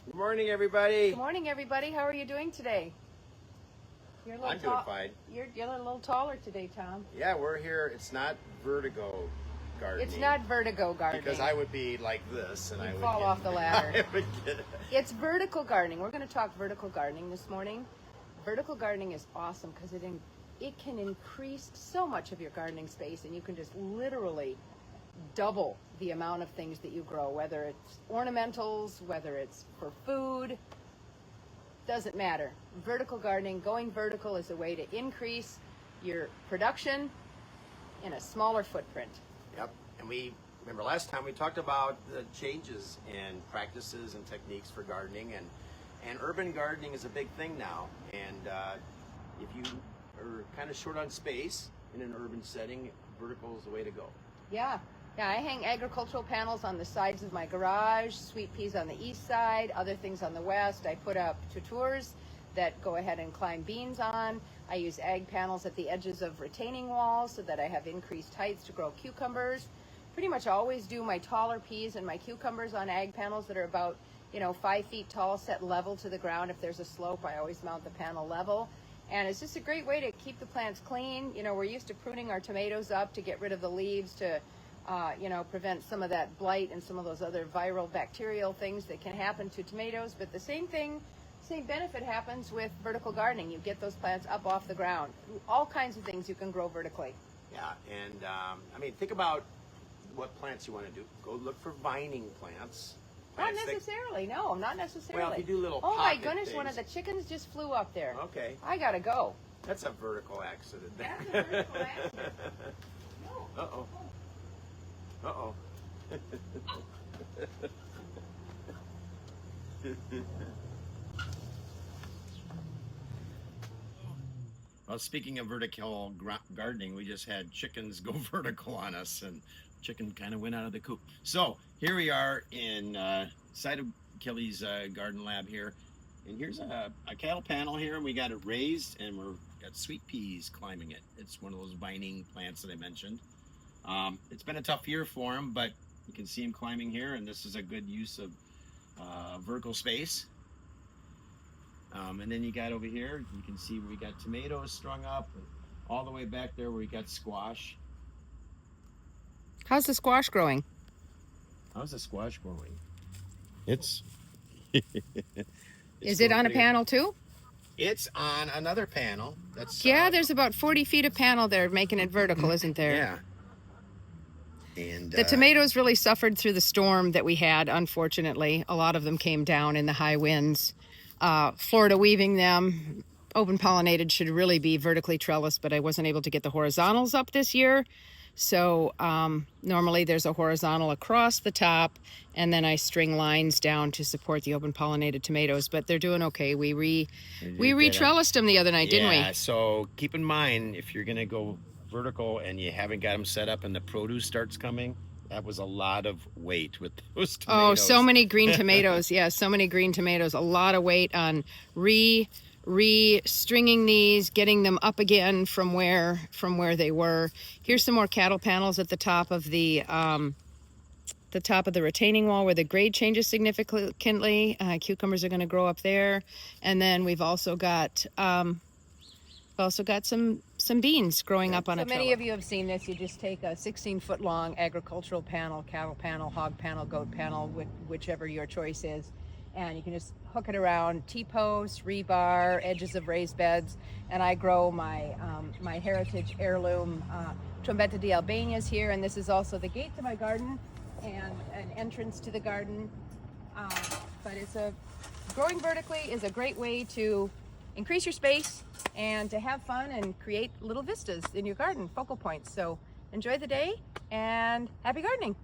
Good morning, everybody. Good morning, everybody. How are you doing today? You're I'm doing fine. You're a little taller today, Tom. Yeah, we're here. It's not vertigo gardening. It's not vertigo gardening. Because I would be like this, and I would fall off the ladder. I would get it. It's vertical gardening. We're going to talk vertical gardening this morning. Vertical gardening is awesome because it can increase so much of your gardening space, and you can just literally double the amount of things that you grow, whether it's ornamentals, whether it's for food, doesn't matter. Vertical gardening, going vertical is a way to increase your production in a smaller footprint. Yep. And we remember last time we talked about the changes in practices and techniques for gardening, and urban gardening is a big thing now. And if you are kind of short on space in an urban setting, vertical is the way to go. Yeah, I hang agricultural panels on the sides of my garage, sweet peas on the east side, other things on the west. I put up tutors that go ahead and climb beans on. I use ag panels at the edges of retaining walls so that I have increased heights to grow cucumbers. Pretty much always do my taller peas and my cucumbers on ag panels that are about 5 feet tall, set level to the ground. If there's a slope, I always mount the panel level. And it's just a great way to keep the plants clean. We're used to pruning our tomatoes up to get rid of the leaves to prevent some of that blight and some of those other viral bacterial things that can happen to tomatoes. But the same benefit happens with vertical gardening. You get those plants up off the ground. All kinds of things you can grow vertically. Yeah, and think about what plants you want to do. Go look for vining plants. Not necessarily. No, not necessarily. Well, if you do little Oh my pocket goodness, things. one of the chickens just flew up there. Okay. I gotta go. That's a vertical accident. That's a vertical accident. No. Uh-oh. Uh-oh. Well, speaking of vertical gardening, we just had chickens go vertical on us, and chicken kind of went out of the coop. So here we are in side of Kelly's garden lab here, and here's a cattle panel here, and we got it raised, and we've got sweet peas climbing it. It's one of those vining plants that I mentioned. It's been a tough year for them, but you can see them climbing here, and this is a good use of vertical space. And then you got over here, you can see we got tomatoes strung up, all the way back there where we got squash. How's the squash growing? How's the squash growing? It's Is it on a panel too? It's on another panel. There's about 40 feet of panel there making it vertical, isn't there? Yeah. And the tomatoes really suffered through the storm that we had, unfortunately. A lot of them came down in the high winds. Florida weaving them, open pollinated, should really be vertically trellised, but I wasn't able to get the horizontals up this year. So normally there's a horizontal across the top, and then I string lines down to support the open pollinated tomatoes, but they're doing okay. We re-trellised them the other night, didn't we? Yeah, so keep in mind, if you're going to go vertical and you haven't got them set up and the produce starts coming, that was a lot of weight with those tomatoes. Oh, so many green tomatoes. Yeah, so many green tomatoes. A lot of weight on re-stringing these, getting them up again from where they were. Here's some more cattle panels at the top of the retaining wall where the grade changes significantly. Cucumbers are going to grow up there, and then we've also got some beans growing up on a trellis. Many of you have seen this. You just take a 16-foot long agricultural panel, cattle panel, hog panel, goat panel, whichever your choice is, and you can just hook it around T-posts, rebar, edges of raised beds, and I grow my my heritage heirloom Trombetta di Albanias here, and this is also the gate to my garden and an entrance to the garden. But growing vertically is a great way to increase your space and to have fun and create little vistas in your garden, focal points. So enjoy the day and happy gardening.